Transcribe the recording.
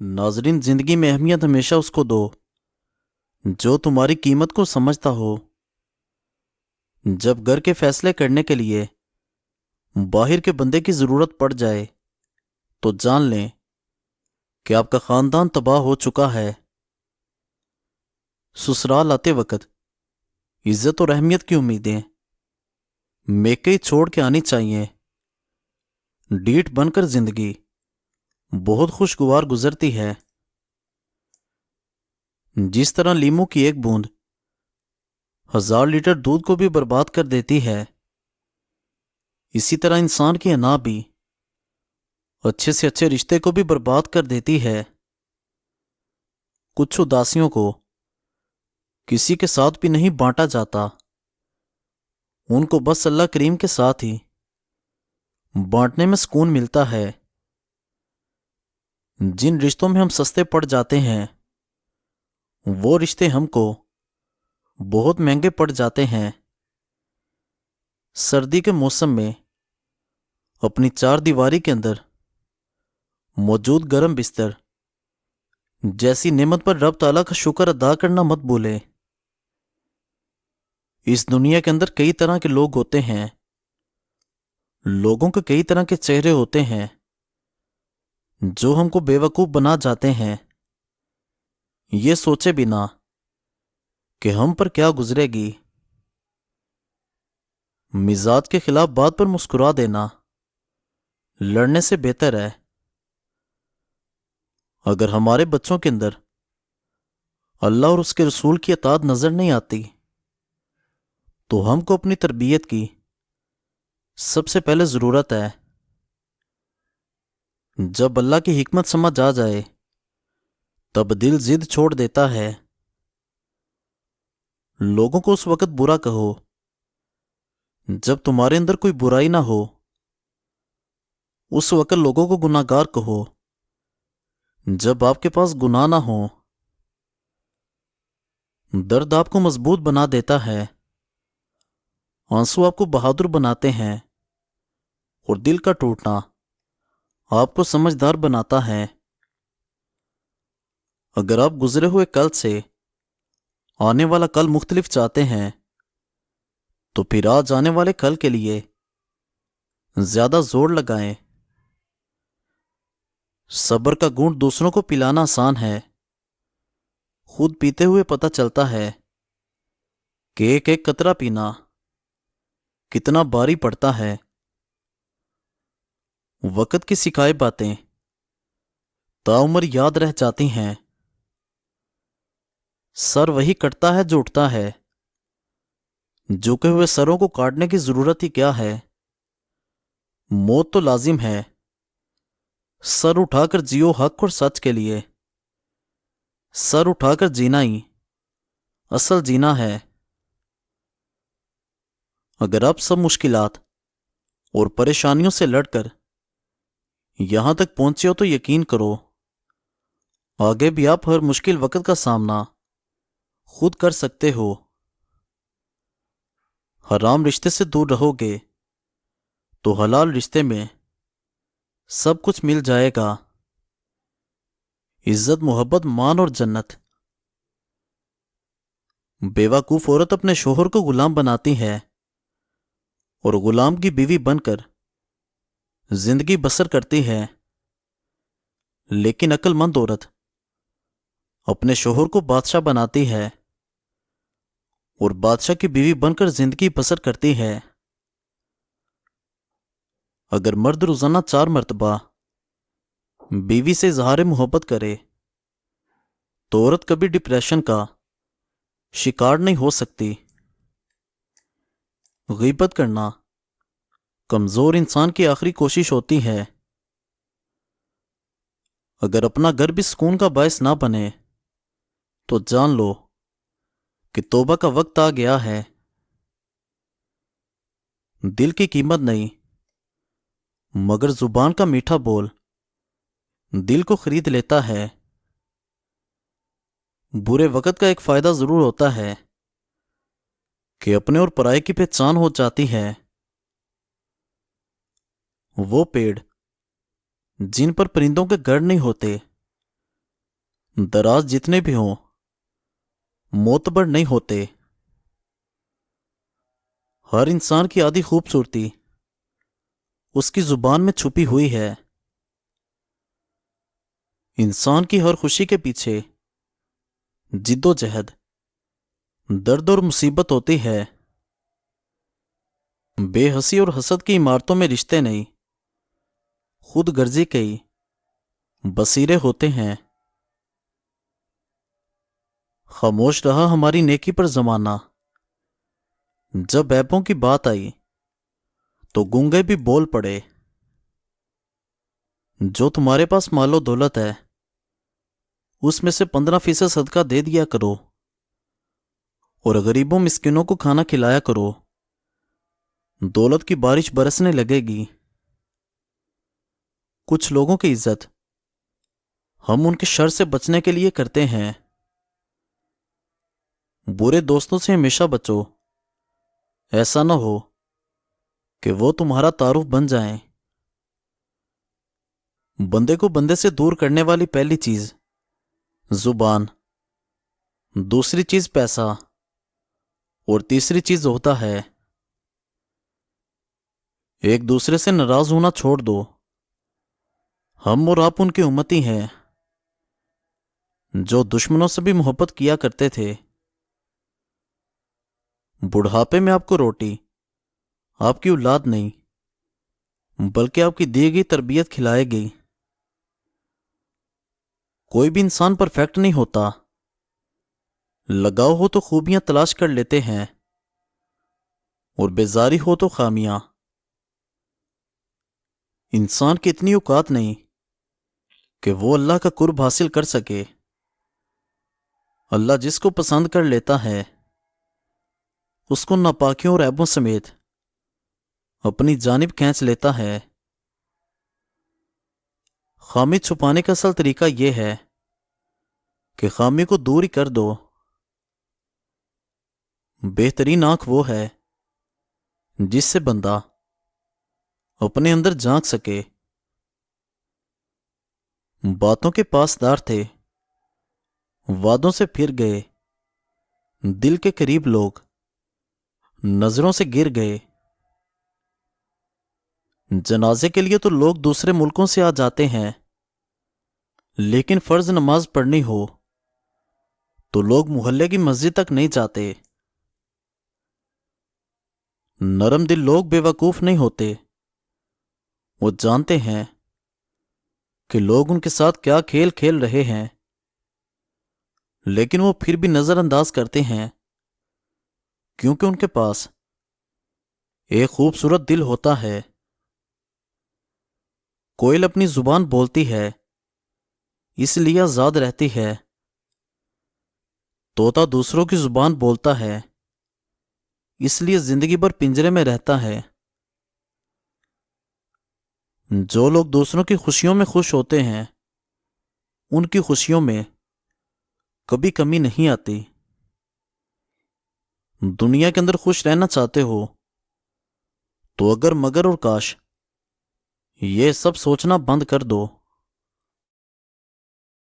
नाजरीन, जिंदगी में अहमियत हमेशा उसको दो जो तुम्हारी कीमत को समझता हो। जब घर के फैसले करने के लिए बाहर के बंदे की जरूरत पड़ जाए तो जान लें कि आपका खानदान तबाह हो चुका है। ससुराल आते वक्त इज्जत और अहमियत की उम्मीदें मेके ही छोड़ के आनी चाहिए। डीठ बनकर जिंदगी बहुत खुशगवार गुजरती है। जिस तरह लीमू की एक बूंद 1000 लीटर दूध को भी बर्बाद कर देती है, इसी तरह इंसान की अना भी अच्छे से अच्छे रिश्ते को भी बर्बाद कर देती है। कुछ उदासियों को किसी के साथ भी नहीं बांटा जाता, उनको बस अल्लाह करीम के साथ ही बांटने में सुकून मिलता है। जिन रिश्तों में हम सस्ते पड़ जाते हैं वो रिश्ते हमको बहुत महंगे पड़ जाते हैं। सर्दी के मौसम में अपनी चार दीवारी के अंदर मौजूद गर्म बिस्तर जैसी नेमत पर रब ताला का शुक्र अदा करना मत भूले। इस दुनिया के अंदर कई तरह के लोग होते हैं, लोगों के कई तरह के चेहरे होते हैं जो हमको बेवकूफ बना जाते हैं, ये सोचे बिना कि हम पर क्या गुजरेगी। मिजाज के खिलाफ बात पर मुस्कुरा देना लड़ने से बेहतर है। अगर हमारे बच्चों के अंदर अल्लाह और उसके रसूल की अताअत नजर नहीं आती तो हमको अपनी तरबियत की सबसे पहले जरूरत है। जब अल्लाह की हिकमत समझ आ जाए तब दिल जिद छोड़ देता है। लोगों को उस वक्त बुरा कहो जब तुम्हारे अंदर कोई बुराई ना हो, उस वक्त लोगों को गुनाहगार कहो जब आपके पास गुनाह ना हो। दर्द आपको मजबूत बना देता है, आंसू आपको बहादुर बनाते हैं और दिल का टूटना आपको समझदार बनाता है। अगर आप गुजरे हुए कल से आने वाला कल मुख्तलिफ चाहते हैं तो फिर आज आने वाले कल के लिए ज्यादा जोर लगाएं। सब्र का घूंट दूसरों को पिलाना आसान है, खुद पीते हुए पता चलता है कि एक एक कतरा पीना कितना भारी पड़ता है। वक्त की सिखाई बातें ताउम्र याद रह जाती हैं। सर वही कटता है जो उठता है, झुके हुए सरों को काटने की जरूरत ही क्या है। मौत तो लाजिम है, सर उठाकर जियो हक और सच के लिए। सर उठाकर जीना ही असल जीना है। अगर आप सब मुश्किलात और परेशानियों से लड़कर यहां तक पहुंचे हो तो यकीन करो आगे भी आप हर मुश्किल वक्त का सामना खुद कर सकते हो। हराम रिश्ते से दूर रहोगे तो हलाल रिश्ते में सब कुछ मिल जाएगा। इज्जत, मोहब्बत, मान और जन्नत। बेवकूफ औरत अपने शोहर को गुलाम बनाती है और गुलाम की बीवी बनकर जिंदगी बसर करती है, लेकिन अक्लमंद औरत अपने शोहर को बादशाह बनाती है और बादशाह की बीवी बनकर जिंदगी बसर करती है। अगर मर्द रोजाना 4 मर्तबा बीवी से इजहार मोहब्बत करे तो औरत कभी डिप्रेशन का शिकार नहीं हो सकती। गीबत करना कमजोर इंसान की आखिरी कोशिश होती है। अगर अपना घर भी सुकून का बायस ना बने तो जान लो कि तौबा का वक्त आ गया है। दिल की कीमत नहीं मगर जुबान का मीठा बोल दिल को खरीद लेता है। बुरे वक्त का एक फायदा जरूर होता है कि अपने और पराये की पहचान हो जाती है। वो पेड़ जिन पर परिंदों के घर नहीं होते دراز جتنے بھی ہوں معتبر نہیں ہوتے۔ ہر انسان کی آدھی خوبصورتی اس کی زبان میں چھپی ہوئی ہے۔ انسان کی ہر خوشی کے پیچھے جد و جہد، درد اور مصیبت ہوتی ہے۔ بے حسی اور حسد کی عمارتوں میں رشتے نہیں، خود غرضی کے بصیرے ہوتے ہیں۔ خاموش رہا ہماری نیکی پر زمانہ، جب عیبوں کی بات آئی تو گونگے بھی بول پڑے۔ جو تمہارے پاس مال و دولت ہے اس میں سے 15% صدقہ دے دیا کرو اور غریبوں مسکینوں کو کھانا کھلایا کرو، دولت کی بارش برسنے لگے گی۔ کچھ لوگوں کی عزت ہم ان کے شر سے بچنے کے لیے کرتے ہیں۔ برے دوستوں سے ہمیشہ بچو، ایسا نہ ہو کہ وہ تمہارا تعارف بن جائیں۔ بندے کو بندے سے دور کرنے والی پہلی چیز زبان، دوسری چیز پیسہ اور تیسری چیز ہوتا ہے۔ ایک دوسرے سے ناراض ہونا چھوڑ دو، ہم اور آپ ان کی امتی ہیں۔ جو دشمنوں سے بھی محبت کیا کرتے تھے، بڑھاپے میں آپ کو روٹی آپ کی اولاد نہیں بلکہ آپ کی دی گئی تربیت کھلائے گی۔ کوئی بھی انسان پرفیکٹ نہیں ہوتا، لگاؤ ہو تو خوبیاں تلاش کر لیتے ہیں اور بیزاری ہو تو خامیاں۔ انسان کی اتنی اوقات نہیں کہ وہ اللہ کا قرب حاصل کر سکے۔ اللہ جس کو پسند کر لیتا ہے اس کو ناپاکیوں اور عیبوں سمیت اپنی جانب کھینچ لیتا ہے۔ خامی چھپانے کا اصل طریقہ یہ ہے کہ خامی کو دور ہی کر دو۔ بہترین آنکھ وہ ہے جس سے بندہ اپنے اندر جھانک سکے۔ باتوں کے پاسدار تھے، وعدوں سے پھر گئے، دل کے قریب لوگ نظروں سے گر گئے۔ جنازے کے لیے تو لوگ دوسرے ملکوں سے آ جاتے ہیں، لیکن فرض نماز پڑھنی ہو تو لوگ محلے کی مسجد تک نہیں جاتے۔ نرم دل لوگ بے وقوف نہیں ہوتے، وہ جانتے ہیں کہ لوگ ان کے ساتھ کیا کھیل کھیل رہے ہیں، لیکن وہ پھر بھی نظر انداز کرتے ہیں کیونکہ ان کے پاس ایک خوبصورت دل ہوتا ہے۔ کوئل اپنی زبان بولتی ہے اس لیے آزاد رہتی ہے، طوطا دوسروں کی زبان بولتا ہے اس لیے زندگی بھر پنجرے میں رہتا ہے۔ جو لوگ دوسروں کی خوشیوں میں خوش ہوتے ہیں ان کی خوشیوں میں کبھی کمی نہیں آتی۔ دنیا کے اندر خوش رہنا چاہتے ہو تو اگر مگر اور کاش یہ سب سوچنا بند کر دو۔